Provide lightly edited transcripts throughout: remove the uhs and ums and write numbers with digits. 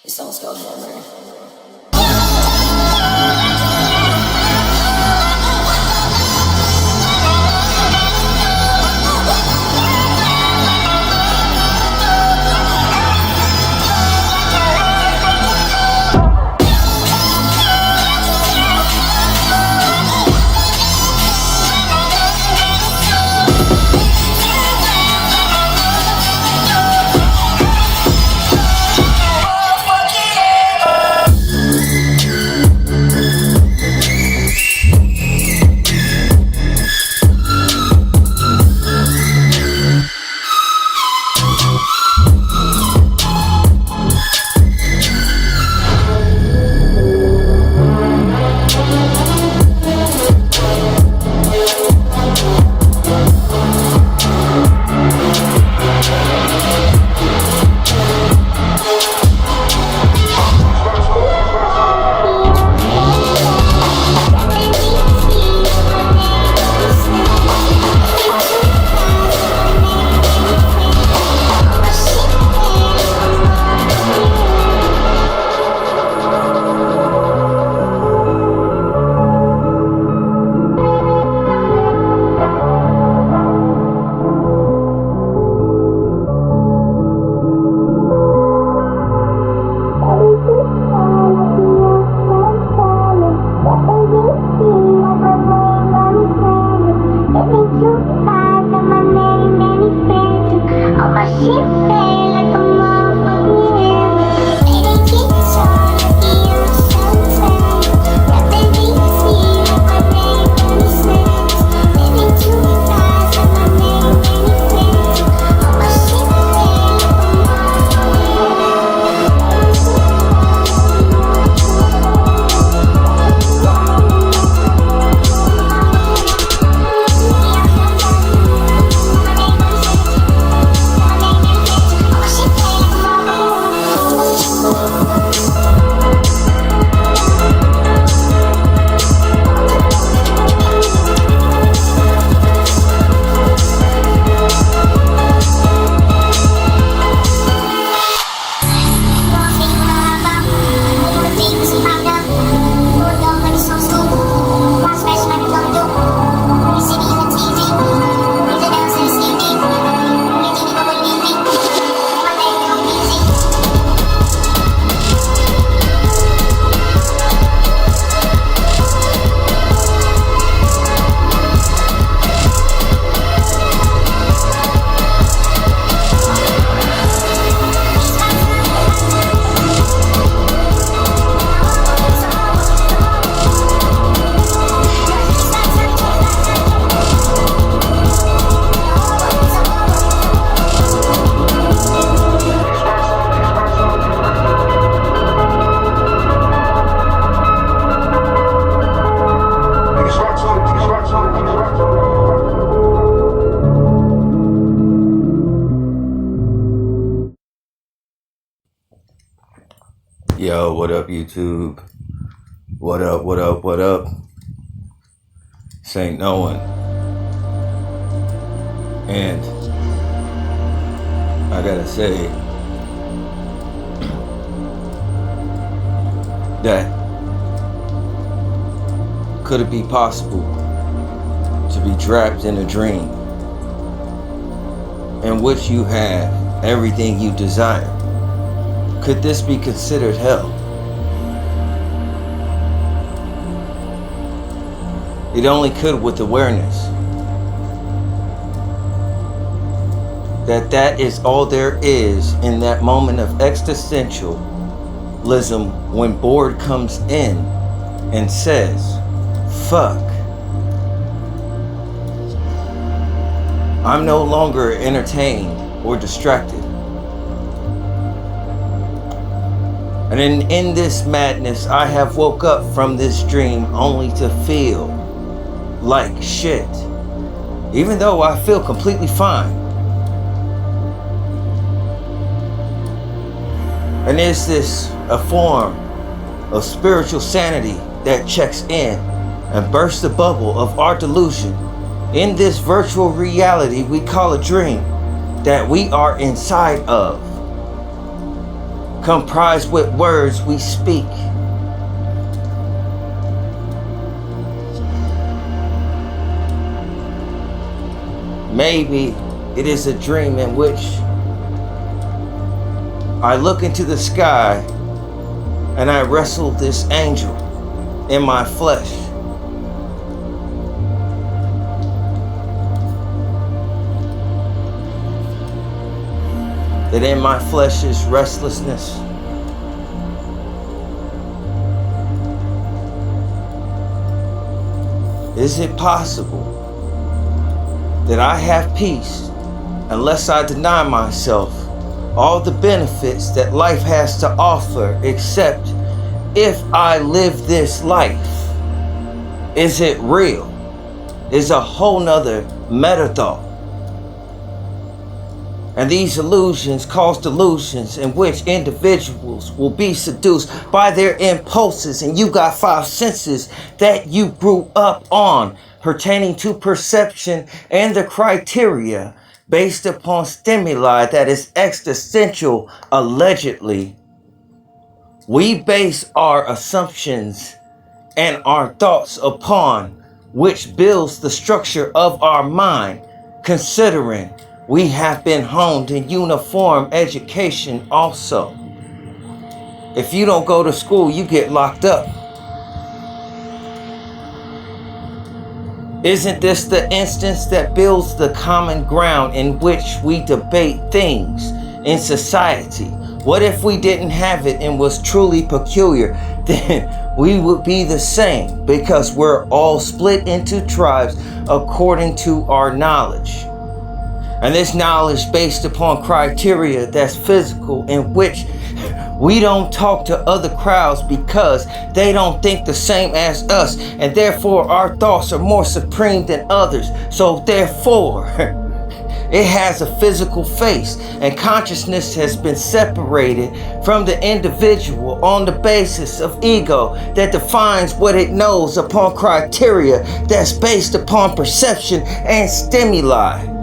This song's called Hammer. Yo, what up, YouTube? What up, what up, what up? Saint NOUAN. And I gotta say that could it be possible to be trapped in a dream in which you have everything you desire? Could this be considered hell? It only could with awareness that is all there is in that moment of existentialism when Bored comes in and says, fuck. I'm no longer entertained or distracted. And in this madness, I have woke up from this dream only to feel like shit, even though I feel completely fine. And is this a form of spiritual sanity that checks in and bursts the bubble of our delusion in this virtual reality we call a dream that we are inside of? comprised with words we speak. Maybe it is a dream in which I look into the sky and I wrestle this angel in my flesh. That in my flesh is restlessness. Is it possible that I have peace unless I deny myself all the benefits that life has to offer, except if I live this life? Is it real? Is a whole nother meta thought. And these illusions cause delusions in which individuals will be seduced by their impulses, and you got 5 senses that you grew up on pertaining to perception and the criteria based upon stimuli that is existential, allegedly. We base our assumptions and our thoughts upon which builds the structure of our mind, considering we have been honed in uniform education also. If you don't go to school, you get locked up. Isn't this the instance that builds the common ground in which we debate things in society? What if we didn't have it and was truly peculiar? Then we would be the same, because we're all split into tribes according to our knowledge. And this knowledge based upon criteria that's physical, in which we don't talk to other crowds because they don't think the same as us, and therefore our thoughts are more supreme than others. So therefore, it has a physical face, and consciousness has been separated from the individual on the basis of ego that defines what it knows upon criteria that's based upon perception and stimuli.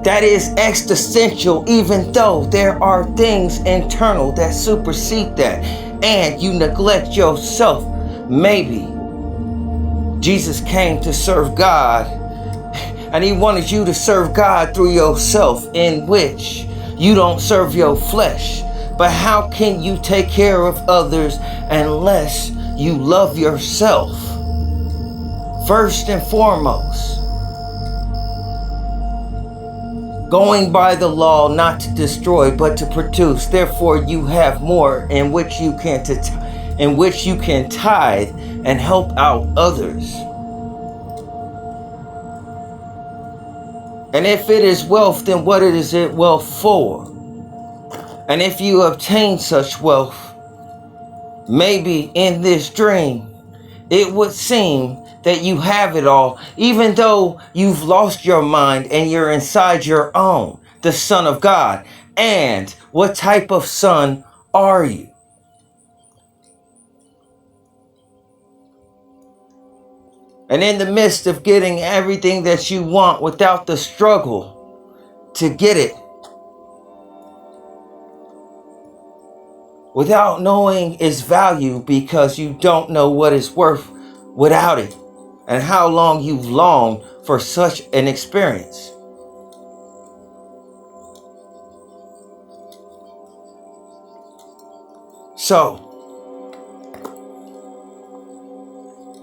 That is existential, even though there are things internal that supersede that, and you neglect yourself. Maybe Jesus came to serve God, and he wanted you to serve God through yourself, in which you don't serve your flesh. But how can you take care of others unless you love yourself? First and foremost, going by the law, not to destroy, but to produce. Therefore, you have more in which you can tithe and help out others. And if it is wealth, then what is it wealth for? And if you obtain such wealth, maybe in this dream, it would seem that you have it all, even though you've lost your mind and you're inside your own, the Son of God. And what type of son are you? And in the midst of getting everything that you want without the struggle to get it, without knowing its value, because you don't know what it's worth without it, and how long you've longed for such an experience. So,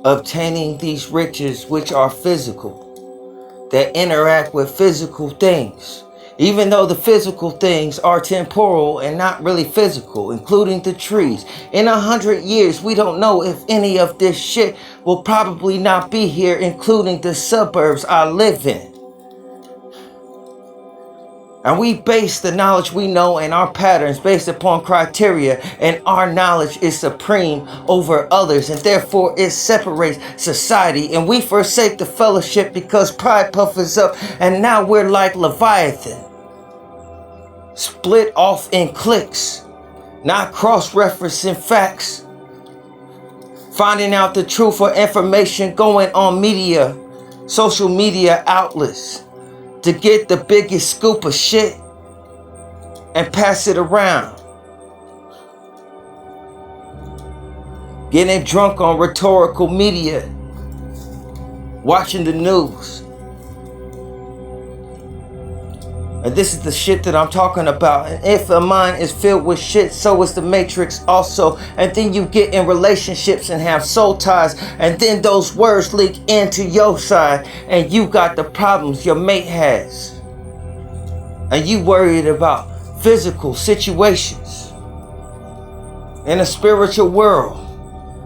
obtaining these riches which are physical, that interact with physical things, even though the physical things are temporal and not really physical, including the trees. In 100 years, we don't know if any of this shit will probably not be here, including the suburbs I live in. And we base the knowledge we know and our patterns based upon criteria, and our knowledge is supreme over others, and therefore it separates society, and we forsake the fellowship because pride puffs up, and now we're like Leviathan, split off in cliques, not cross-referencing facts, finding out the truth or information going on media, social media outlets, to get the biggest scoop of shit and pass it around. getting drunk on rhetorical media, watching the news. And this is the shit that I'm talking about. And if a mind is filled with shit, so is the matrix also. And then you get in relationships and have soul ties. And then those words leak into your side. And you got the problems your mate has. And you worried about physical situations. In a spiritual world.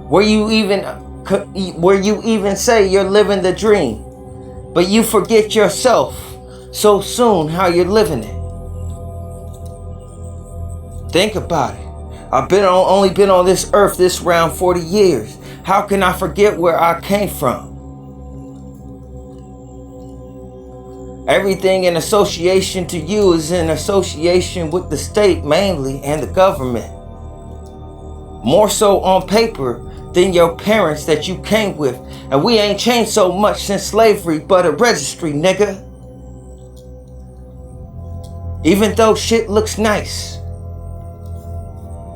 Where you even say you're living the dream. But you forget yourself so soon how you're living it. Think about it. I've only been on this earth this round 40 years. How can I forget where I came from? Everything in association to you is in association with the state mainly and the government. More so on paper than your parents that you came with. And we ain't changed so much since slavery but a registry, nigga. Even though shit looks nice.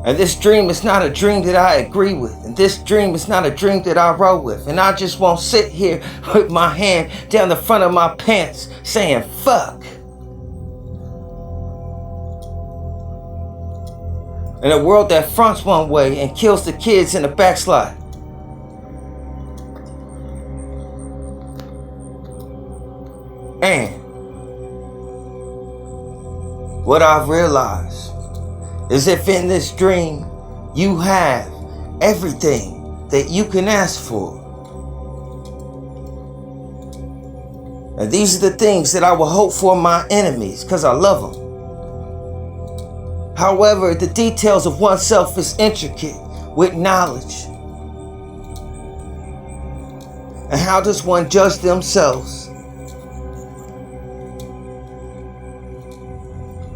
And this dream is not a dream that I agree with. And this dream is not a dream that I roll with. And I just won't sit here with my hand down the front of my pants saying fuck. In a world that fronts one way and kills the kids in the backslide. And what I've realized is if in this dream you have everything that you can ask for. And these are the things that I will hope for my enemies because I love them. However, the details of oneself is intricate with knowledge. And how does one judge themselves?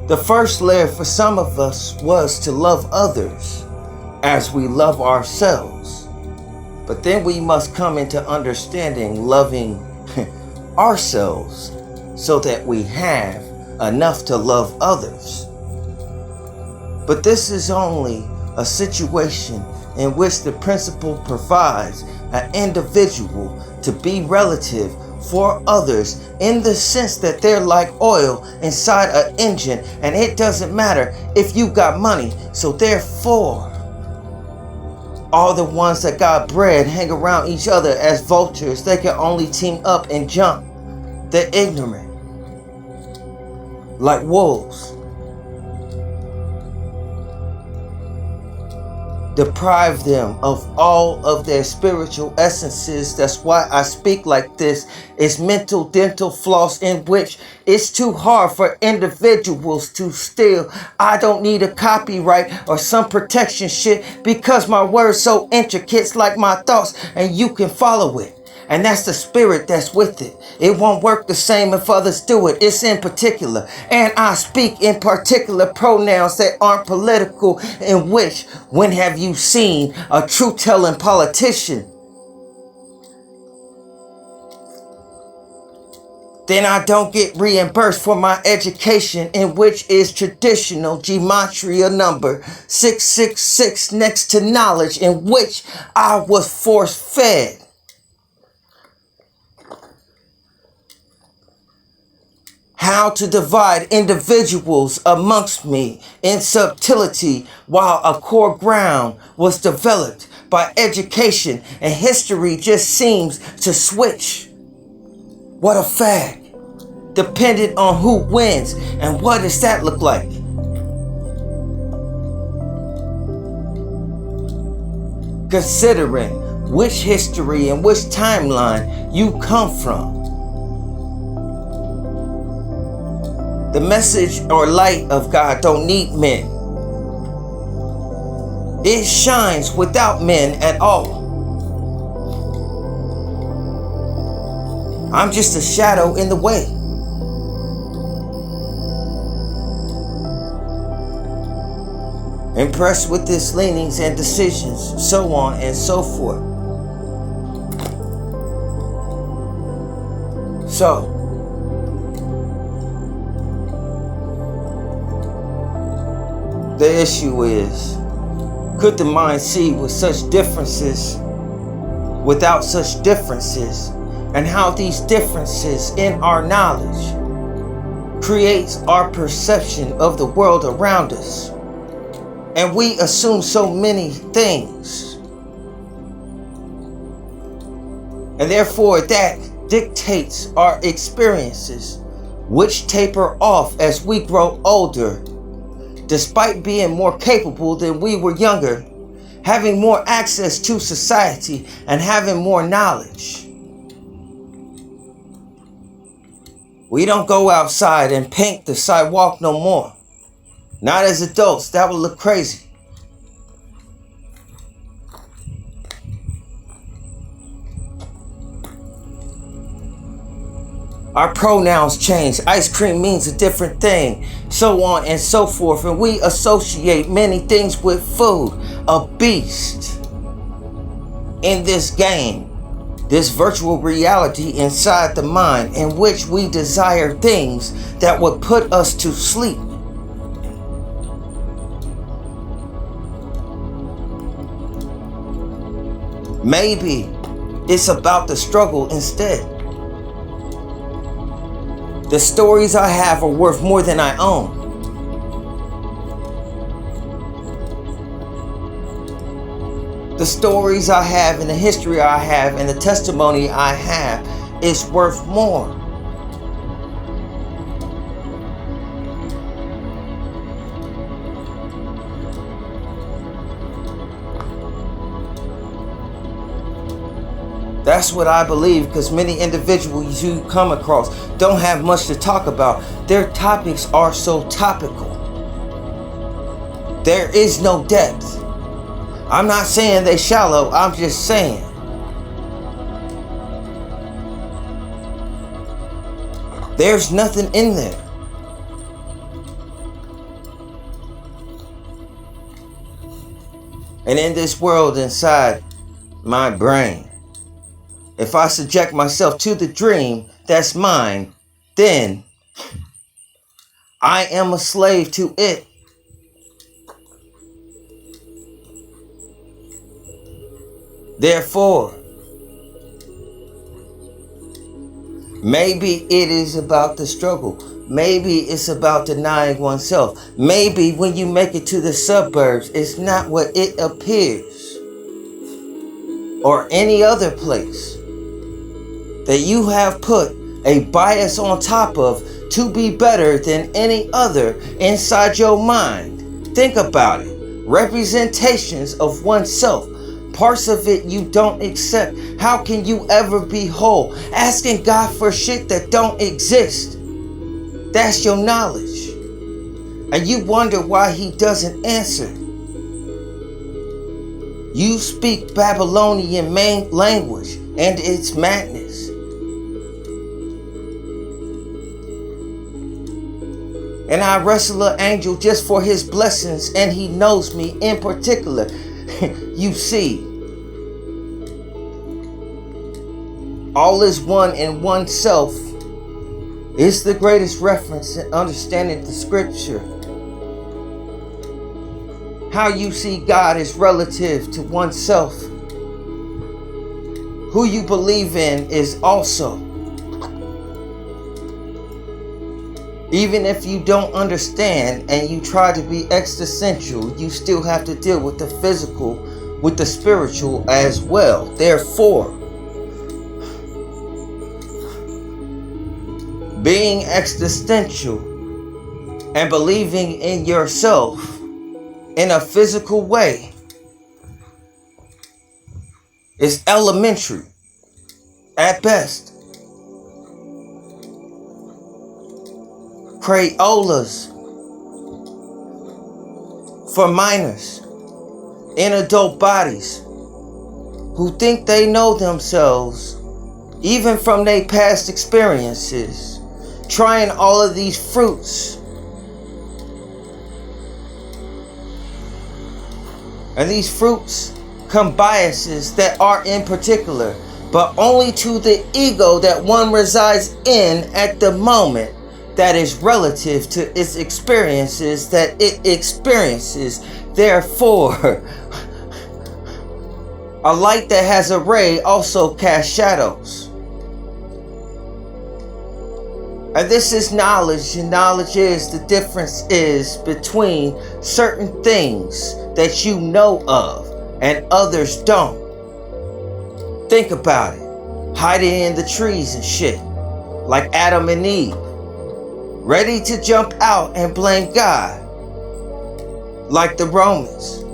The first layer for some of us was to love others as we love ourselves. But then we must come into understanding loving ourselves so that we have enough to love others. But this is only a situation in which the principle provides an individual to be relative for others in the sense that they're like oil inside an engine and it doesn't matter if you got money. So therefore, all the ones that got bread hang around each other as vultures. They can only team up and jump. They're ignorant. Like wolves. Deprive them of all of their spiritual essences. That's why I speak like this. It's mental dental floss in which it's too hard for individuals to steal. I don't need a copyright or some protection shit because my words so intricate, it's like my thoughts and you can follow it. And that's the spirit that's with it. It won't work the same if others do it. It's in particular. And I speak in particular pronouns that aren't political, in which, when have you seen a truth-telling politician? Then I don't get reimbursed for my education, in which is traditional gematria number 666 next to knowledge, in which I was force-fed. How to divide individuals amongst me in subtlety while a core ground was developed by education and history just seems to switch. What a fact. Dependent on who wins and what does that look like? Considering which history and which timeline you come from. The message or light of God don't need men. It shines without men at all. I'm just a shadow in the way. Impressed with his leanings and decisions, so on and so forth. So, the issue is, Could the mind see with such differences, without such differences, and how these differences in our knowledge creates our perception of the world around us? And we assume so many things. And therefore that dictates our experiences, which taper off as we grow older, despite being more capable than we were younger, having more access to society, and having more knowledge. We don't go outside and paint the sidewalk no more. Not as adults, that would look crazy. Our pronouns change. Ice cream means a different thing. So on and so forth. And we associate many things with food. A beast in this game. This virtual reality inside the mind in which we desire things that would put us to sleep. Maybe it's about the struggle instead. The stories I have are worth more than I own. The stories I have and the history I have and the testimony I have is worth more. That's what I believe, because many individuals you come across don't have much to talk about. Their topics are so topical. There is no depth. I'm not saying they shallow, I'm just saying there's nothing in there. And in this world inside my brain, if I subject myself to the dream that's mine, then I am a slave to it. Therefore, maybe it is about the struggle. Maybe it's about denying oneself. Maybe when you make it to the suburbs, it's not what it appears. Or any other place that you have put a bias on top of to be better than any other inside your mind. Think about it. Representations of oneself. Parts of it you don't accept. How can you ever be whole? Asking God for shit that don't exist. That's your knowledge. And you wonder why he doesn't answer. You speak Babylonian language and it's madness. And I wrestle an angel just for his blessings, and he knows me in particular. You see, all is one in oneself is the greatest reference in understanding the scripture. How you see God is relative to oneself. Who you believe in is also. Even if you don't understand and you try to be existential, you still have to deal with the physical, with the spiritual as well. Therefore, being existential and believing in yourself in a physical way is elementary at best. Crayolas for minors in adult bodies who think they know themselves even from their past experiences, trying all of these fruits. And these fruits come biases that are in particular, but only to the ego that one resides in at the moment, that is relative to its experiences that it experiences Therefore, a light that has a ray also casts shadows. And this is knowledge, and knowledge is the difference is between certain things that you know of and others don't. Think about it. Hiding in the trees and shit, like Adam and Eve, ready to jump out and blame God, like the Romans.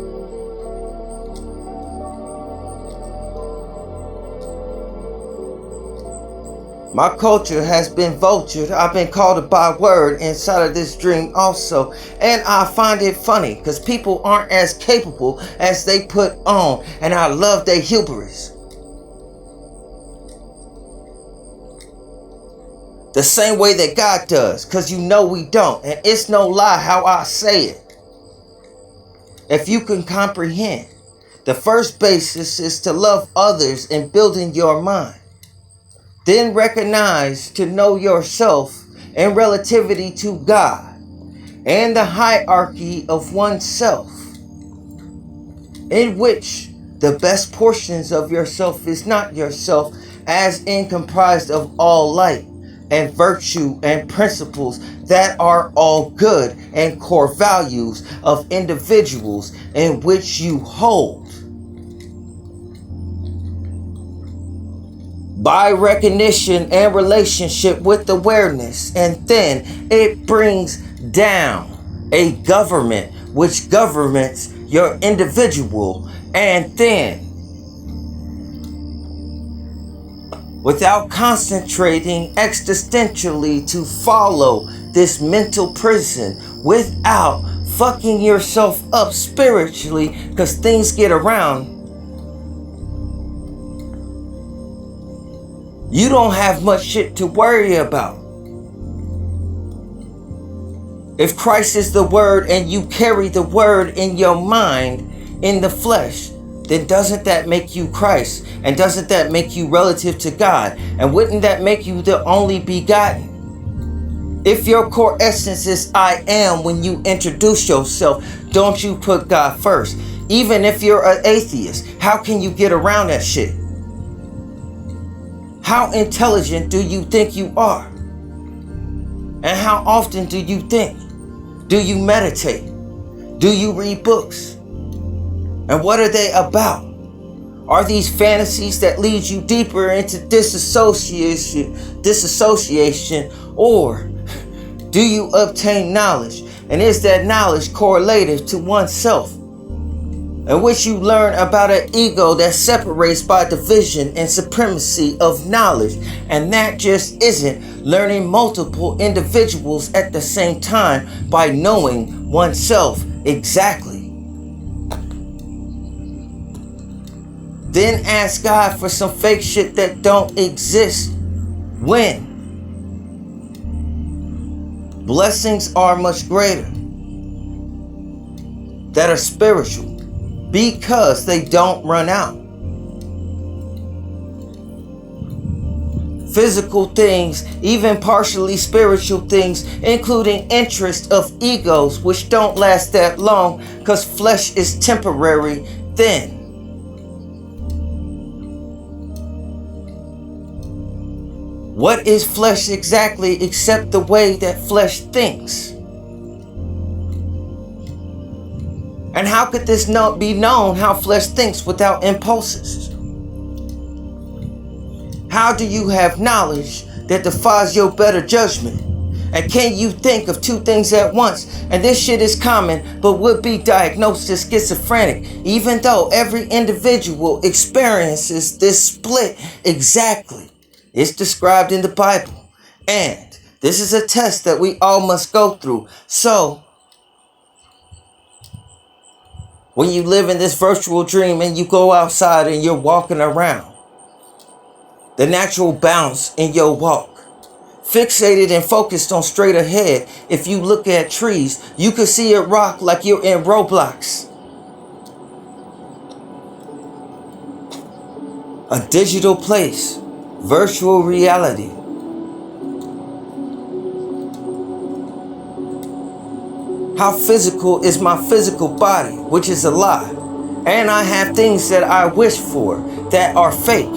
My culture has been vultured. I've been called a byword inside of this dream also. And I find it funny because people aren't as capable as they put on. And I love their hubris. The same way that God does. Because you know we don't. And it's no lie how I say it. If you can comprehend. The first basis is to love others and building your mind. Then recognize to know yourself in relativity to God and the hierarchy of oneself, in which the best portions of yourself is not yourself, as in comprised of all light and virtue and principles that are all good and core values of individuals in which you hold. By recognition and relationship with awareness, and then it brings down a government which governs your individual, and then without concentrating existentially to follow this mental prison without fucking yourself up spiritually, because things get around. You don't have much shit to worry about. If Christ is the word and you carry the word in your mind, in the flesh, then doesn't that make you Christ? And doesn't that make you relative to God? And wouldn't that make you the only begotten? If your core essence is I am when you introduce yourself, don't you put God first? Even if you're an atheist, how can you get around that shit? How intelligent do you think you are? And how often do you think? Do you meditate? Do you read books? And what are they about? Are these fantasies that lead you deeper into disassociation, or do you obtain knowledge? And is that knowledge correlated to oneself? In which you learn about an ego that separates by division and supremacy of knowledge. And that just isn't learning multiple individuals at the same time by knowing oneself exactly. Then ask God for some fake shit that don't exist. When blessings are much greater, that are spiritual, because they don't run out. Physical things, even partially spiritual things, including interest of egos, which don't last that long because flesh is temporary then. What is flesh exactly except the way that flesh thinks? And how could this be known how flesh thinks without impulses? How do you have knowledge that defies your better judgment? And can you think of two things at once? And this shit is common, but would be diagnosed as schizophrenic, even though every individual experiences this split exactly. It's described in the Bible. And this is a test that we all must go through. So, when you live in this virtual dream and you go outside and you're walking around, the natural bounce in your walk, fixated and focused on straight ahead. If you look at trees, you can see it rock like you're in Roblox. A digital place, virtual reality. How physical is my physical body, which is a lie. And I have things that I wish for that are fake,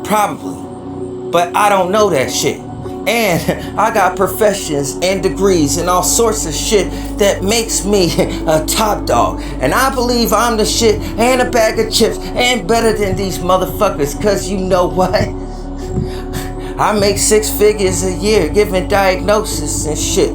probably. But I don't know that shit. And I got professions and degrees and all sorts of shit that makes me a top dog. And I believe I'm the shit and a bag of chips and better than these motherfuckers. Cause you know what? I make 6 figures a year giving diagnosis and shit.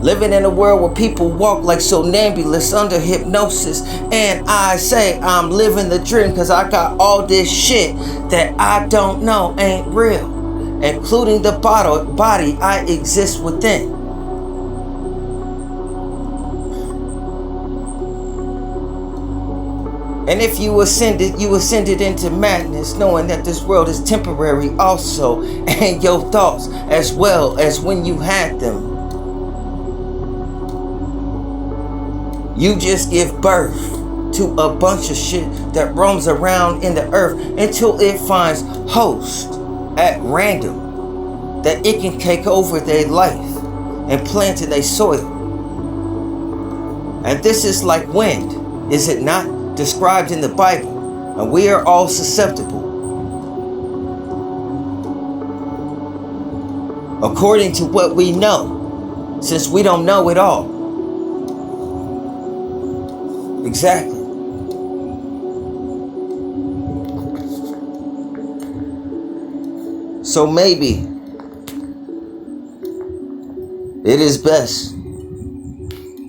Living in a world where people walk like somnambulists under hypnosis. And I say I'm living the dream because I got all this shit that I don't know ain't real. Including the body I exist within. And if you ascended into madness, knowing that this world is temporary also, and your thoughts as well as when you had them. You just give birth to a bunch of shit that roams around in the earth until it finds host at random that it can take over their life and plant in their soil. And this is like wind, is it not? Described in the Bible. And we are all susceptible. According to what we know, since we don't know it all. Exactly. So maybe it is best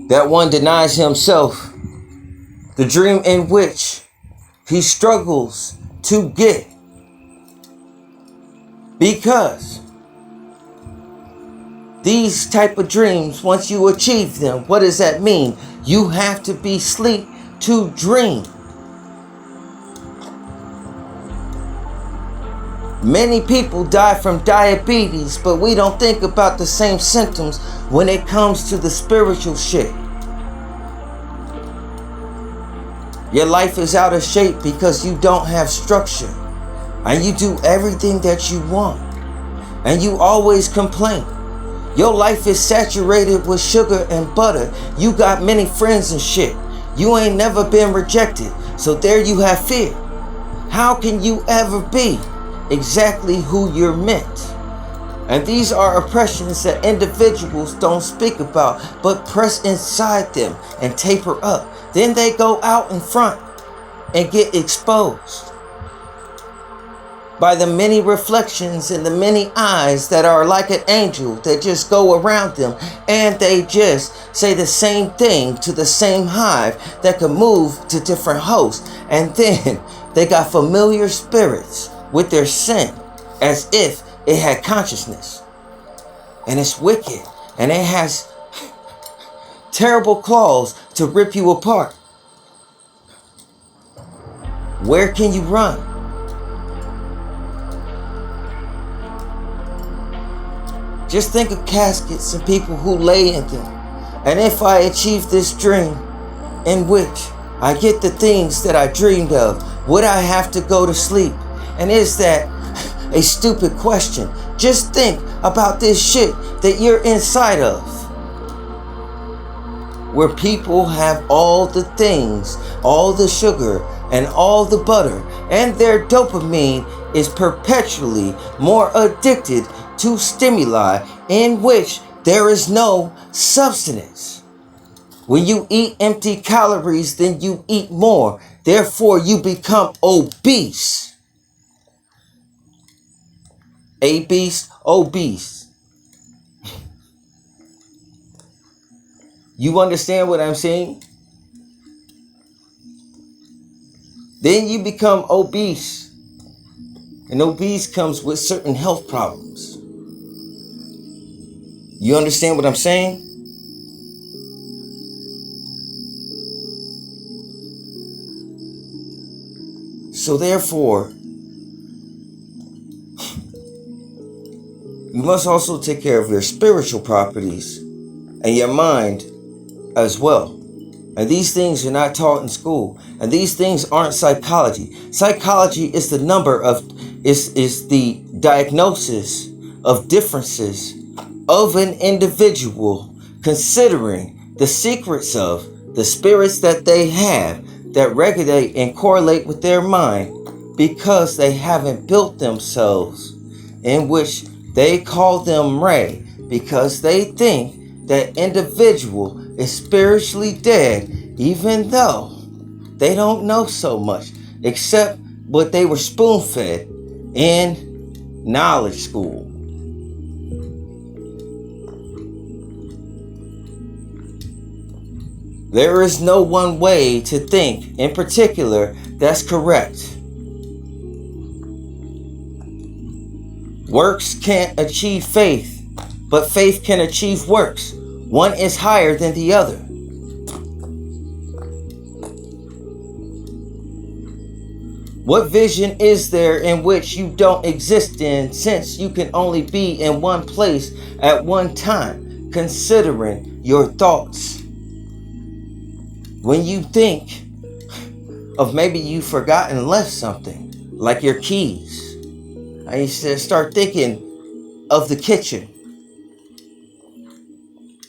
that one denies himself the dream in which he struggles to get. Because these type of dreams, once you achieve them, what does that mean? You have to be asleep to dream. Many people die from diabetes, but we don't think about the same symptoms when it comes to the spiritual shit. Your life is out of shape because you don't have structure. And you do everything that you want. And you always complain. Your life is saturated with sugar and butter. You got many friends and shit. You ain't never been rejected. So there you have fear. How can you ever be exactly who you're meant? And these are oppressions that individuals don't speak about, but press inside them and taper up. Then they go out in front and get exposed by the many reflections and the many eyes that are like an angel that just go around them, and they just say the same thing to the same hive that can move to different hosts. And then they got familiar spirits with their sin as if it had consciousness. And it's wicked. And it has terrible claws to rip you apart. Where can you run? Just think of caskets and people who lay in them. And if I achieve this dream in which I get the things that I dreamed of, would I have to go to sleep? And is that a stupid question? Just think about this shit that you're inside of. Where people have all the things, all the sugar and all the butter, and their dopamine is perpetually more addicted to stimuli in which there is no substance. When you eat empty calories, then you eat more. Therefore, you become obese. Obese. You understand what I'm saying? Then you become obese. And obese comes with certain health problems. You understand what I'm saying? So therefore, you must also take care of your spiritual properties and your mind as well. And these things are not taught in school. And these things aren't psychology. Psychology is the is the diagnosis of differences of an individual, considering the secrets of the spirits that they have that regulate and correlate with their mind, because they haven't built themselves, in which they call them Ray, because they think that individual is spiritually dead, even though they don't know so much except what they were spoon-fed in knowledge school. There is no one way to think in particular that's correct. Works can't achieve faith, but faith can achieve works. One is higher than the other. What vision is there in which you don't exist in, since you can only be in one place at one time, considering your thoughts? When you think of maybe you've forgotten and left something, like your keys, and you start thinking of the kitchen.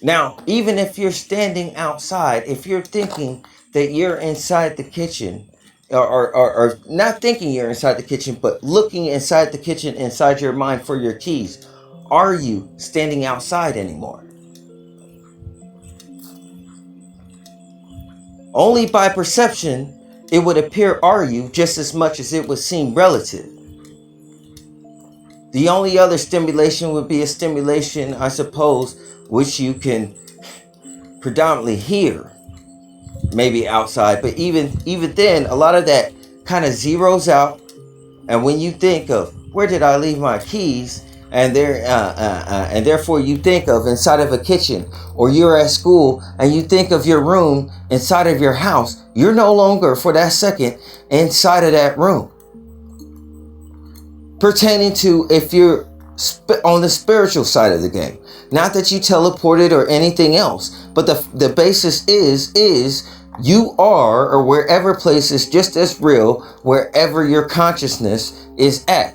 Now, even if you're standing outside, if you're thinking that you're inside the kitchen, or not thinking you're inside the kitchen, but looking inside the kitchen, inside your mind for your keys, are you standing outside anymore? Only by perception, it would appear are you, just as much as it would seem relative. The only other stimulation would be a stimulation, I suppose, which you can predominantly hear, maybe outside. But even then, a lot of that kind of zeroes out. And when you think of where did I leave my keys, and therefore you think of inside of a kitchen, or you're at school and you think of your room inside of your house, you're no longer for that second inside of that room. Pertaining to if you're on the spiritual side of the game, not that you teleported or anything else, but the basis is you are, or wherever place is just as real, wherever your consciousness is at.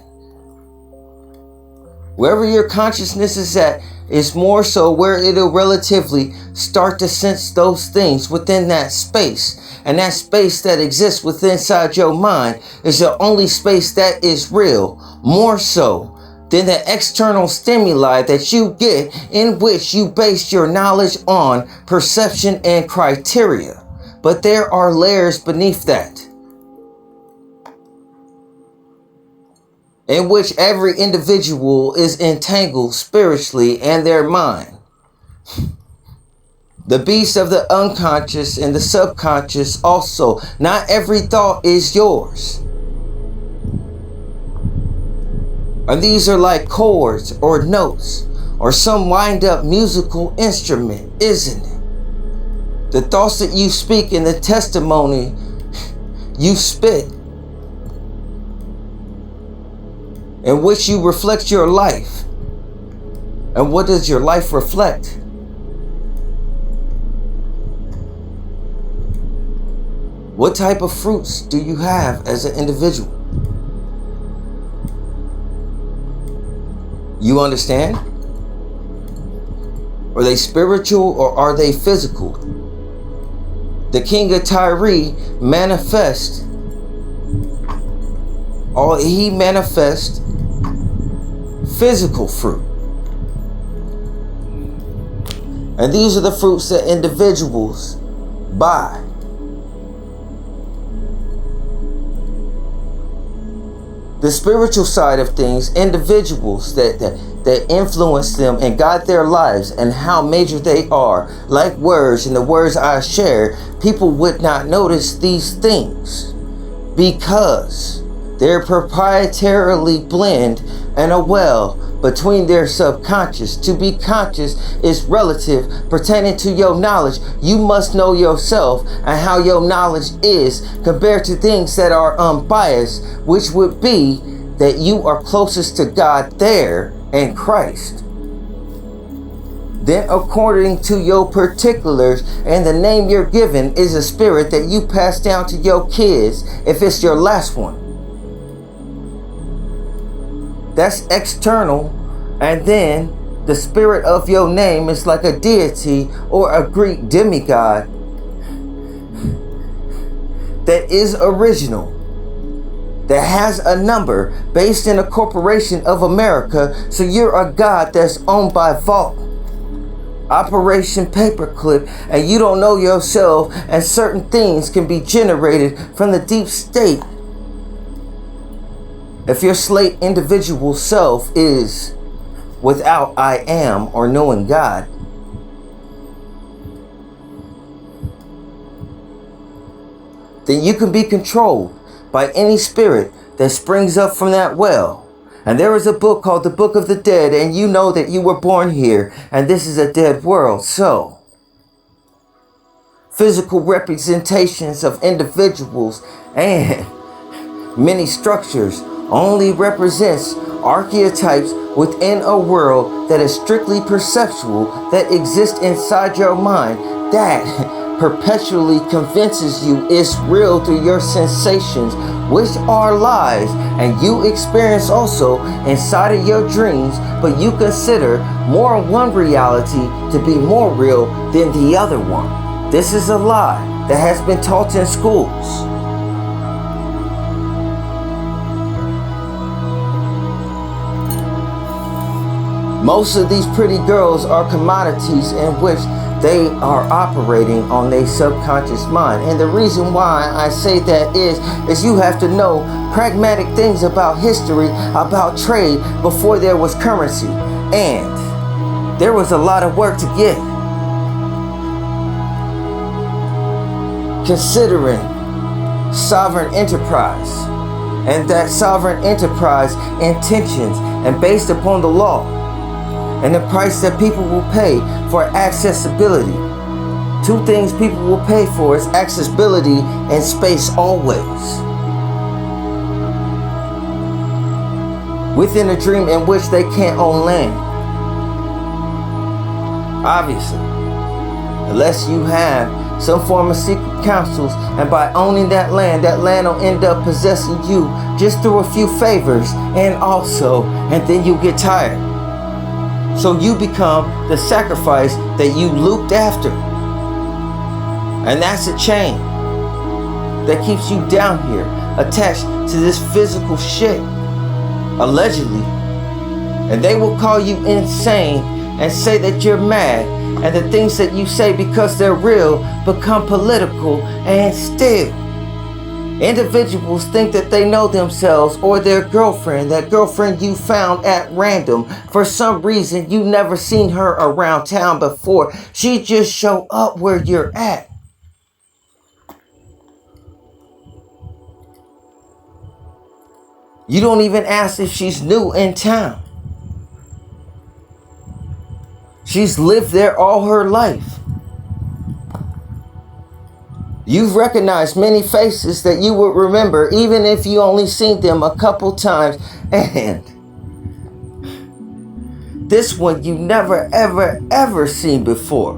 Wherever your consciousness is at is more so where it'll relatively start to sense those things within that space. And that space that exists within inside your mind is the only space that is real, more so than the external stimuli that you get, in which you base your knowledge on perception and criteria. But there are layers beneath that, in which every individual is entangled spiritually and their mind. The beast of the unconscious and the subconscious also. Not every thought is yours. And these are like chords or notes or some wind up musical instrument, isn't it? The thoughts that you speak and the testimony you spit, in which you reflect your life. And what does your life reflect? What type of fruits do you have as an individual? You understand? Are they spiritual or are they physical? The king of Tyre manifests. He manifests physical fruit. And these are the fruits that individuals buy. The spiritual side of things, individuals that influence them and guide their lives and how major they are, like words and the words I share, people would not notice these things because they're proprietarily blend and a well between their subconscious. To be conscious is relative pertaining to your knowledge. You must know yourself and how your knowledge is compared to things that are unbiased, which would be that you are closest to God there and Christ. Then according to your particulars, and the name you're given is a spirit that you pass down to your kids if it's your last one. That's external. And then The spirit of your name is like a deity or a Greek demigod that is original, that has a number based in a corporation of America. So you're a god that's owned by Vault, Operation Paperclip, and you don't know yourself, and certain things can be generated from the deep state. If your slate individual self is without I am or knowing God, then you can be controlled by any spirit that springs up from that well. And there is a book called the Book of the Dead, and you know that you were born here, and this is a dead world. So, physical representations of individuals and many structures only represents archetypes within a world that is strictly perceptual, that exists inside your mind, that perpetually convinces you it's real through your sensations, which are lies, and you experience also inside of your dreams, but you consider more one reality to be more real than the other one. This is a lie that has been taught in schools. Most of these pretty girls are commodities in which they are operating on their subconscious mind. And the reason why I say that is you have to know pragmatic things about history, about trade, before there was currency. And there was a lot of work to get. Considering sovereign enterprise, and that sovereign enterprise intentions and based upon the law, and the price that people will pay for accessibility. Two things people will pay for is accessibility and space always. Within a dream in which they can't own land. Obviously. Unless you have some form of secret councils, and by owning that land will end up possessing you just through a few favors, and then you get tired. So you become the sacrifice that you looped after. And that's a chain that keeps you down here, attached to this physical shit, allegedly. And they will call you insane and say that you're mad, and the things that you say, because they're real, become political. And still, individuals think that they know themselves or their girlfriend, that girlfriend you found at random. For some reason, you never seen her around town before. She just show up where you're at. You don't even ask if she's new in town. She's lived there all her life. You've recognized many faces that you would remember, even if you only seen them a couple times. And this one you never, ever, ever seen before.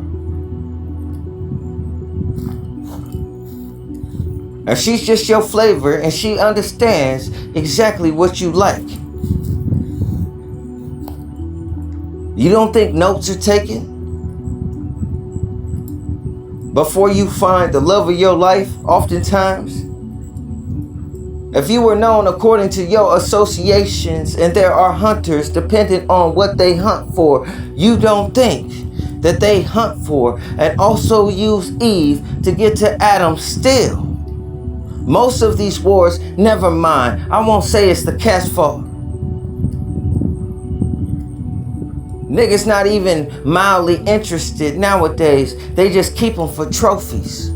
And she's just your flavor, and she understands exactly what you like. You don't think notes are taken before you find the love of your life? Oftentimes, if you were known according to your associations, and there are hunters dependent on what they hunt for, you don't think that they hunt for and also use Eve to get to Adam still. Most of these wars, never mind, I won't say it's the cat's fault. Niggas not even mildly interested nowadays. They just keep them for trophies.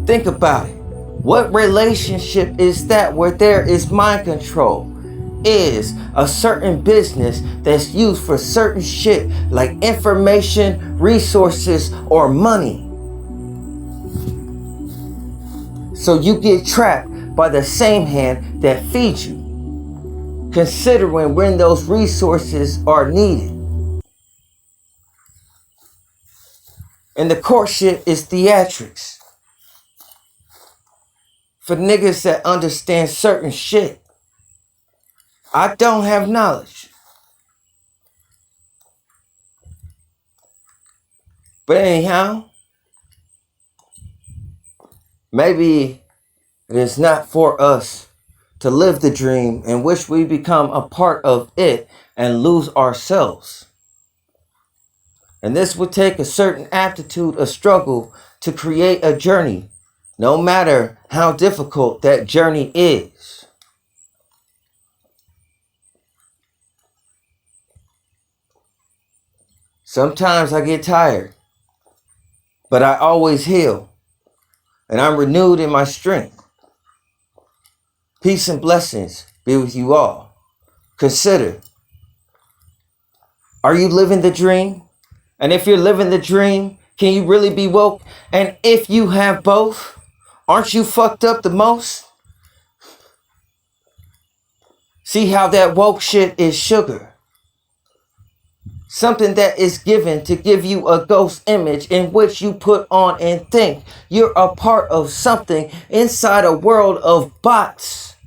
Think about it. What relationship is that where there is mind control? Is a certain business that's used for certain shit like information, resources, or money. So you get trapped by the same hand that feeds you, considering when those resources are needed. And the courtship is theatrics. For niggas that understand certain shit. I don't have knowledge. But anyhow, maybe it is not for us to live the dream in which we become a part of it and lose ourselves. And this would take a certain aptitude, a struggle to create a journey, no matter how difficult that journey is. Sometimes I get tired, but I always heal, and I'm renewed in my strength. Peace and blessings be with you all. Consider, are you living the dream? And if you're living the dream, can you really be woke? And if you have both, aren't you fucked up the most? See how that woke shit is sugar. Something that is given to give you a ghost image in which you put on and think you're a part of something inside a world of bots.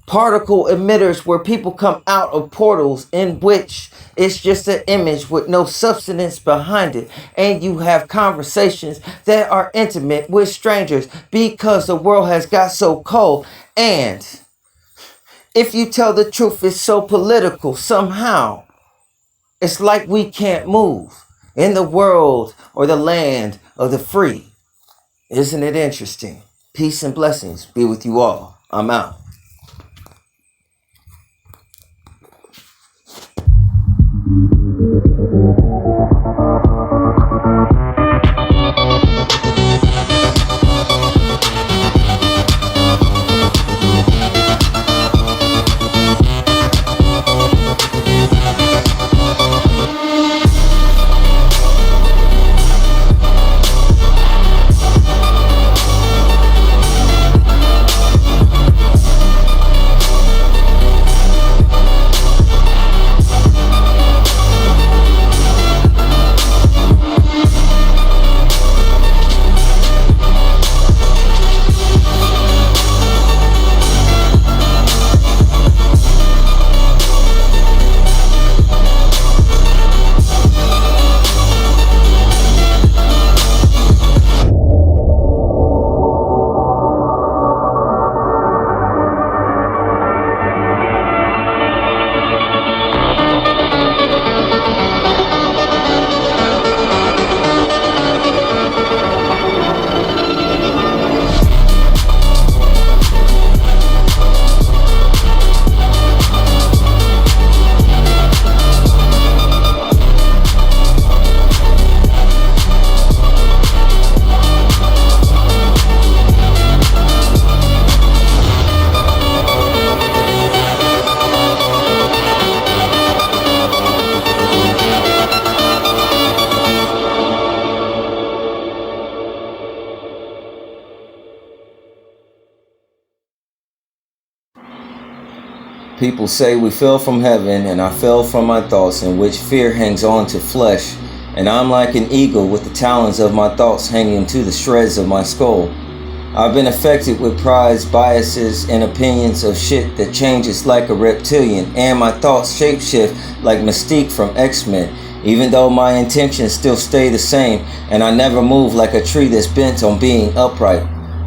Particle emitters where people come out of portals in which it's just an image with no substance behind it. And you have conversations that are intimate with strangers because the world has got so cold. And if you tell the truth, it's so political somehow. It's like we can't move in the world or the land of the free. Isn't it interesting? Peace and blessings be with you all. I'm out. People say we fell from heaven, and I fell from my thoughts, in which fear hangs on to flesh. And I'm like an eagle with the talons of my thoughts hanging to the shreds of my skull. I've been affected with prides, biases, and opinions of shit that changes like a reptilian, and my thoughts shapeshift like Mystique from X-Men, even though my intentions still stay the same, and I never move like a tree that's bent on being upright.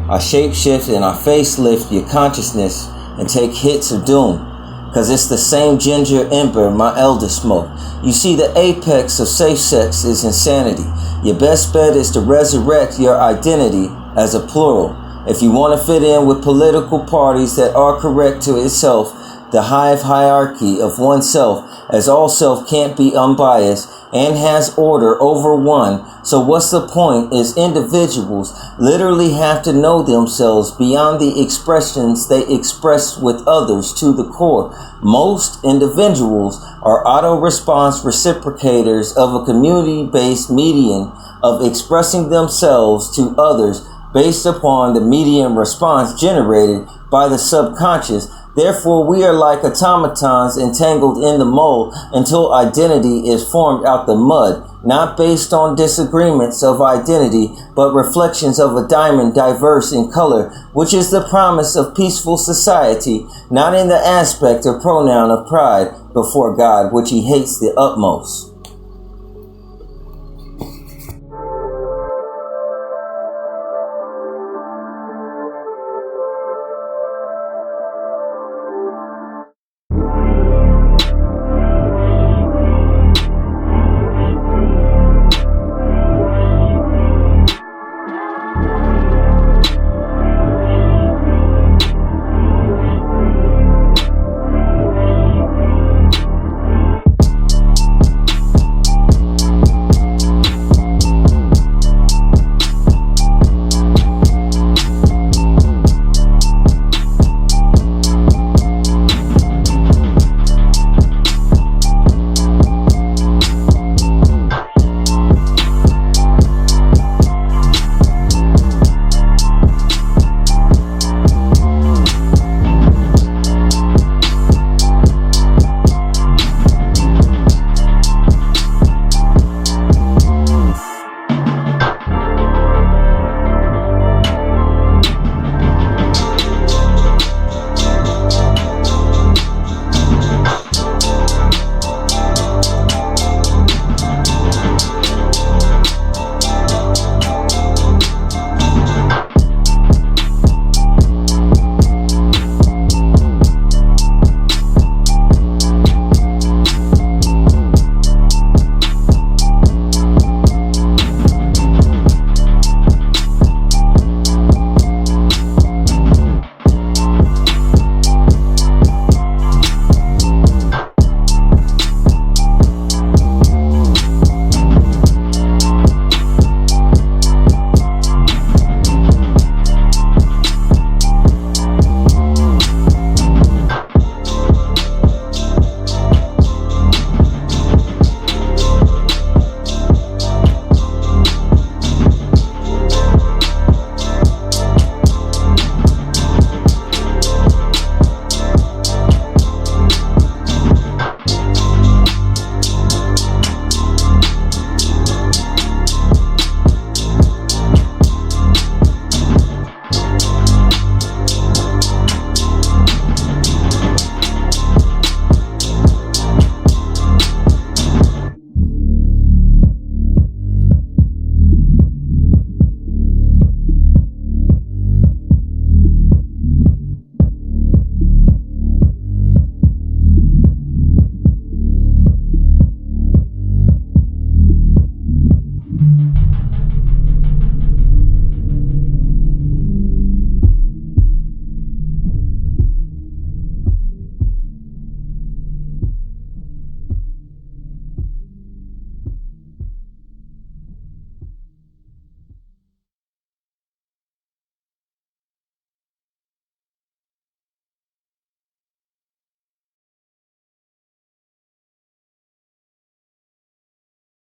I shapeshift and I facelift your consciousness and take hits of doom. Cause it's the same ginger ember my elder smoked. You see, the apex of safe sex is insanity. Your best bet is to resurrect your identity as a plural. If you want to fit in with political parties that are correct to itself, the hive hierarchy of oneself, as all self can't be unbiased and has order over one. So what's the point is individuals literally have to know themselves beyond the expressions they express with others to the core. Most individuals are auto-response reciprocators of a community-based medium of expressing themselves to others based upon the medium response generated by the subconscious. Therefore, we are like automatons entangled in the mold until identity is formed out the mud, not based on disagreements of identity, but reflections of a diamond diverse in color, which is the promise of peaceful society, not in the aspect or pronoun of pride before God, which he hates the utmost.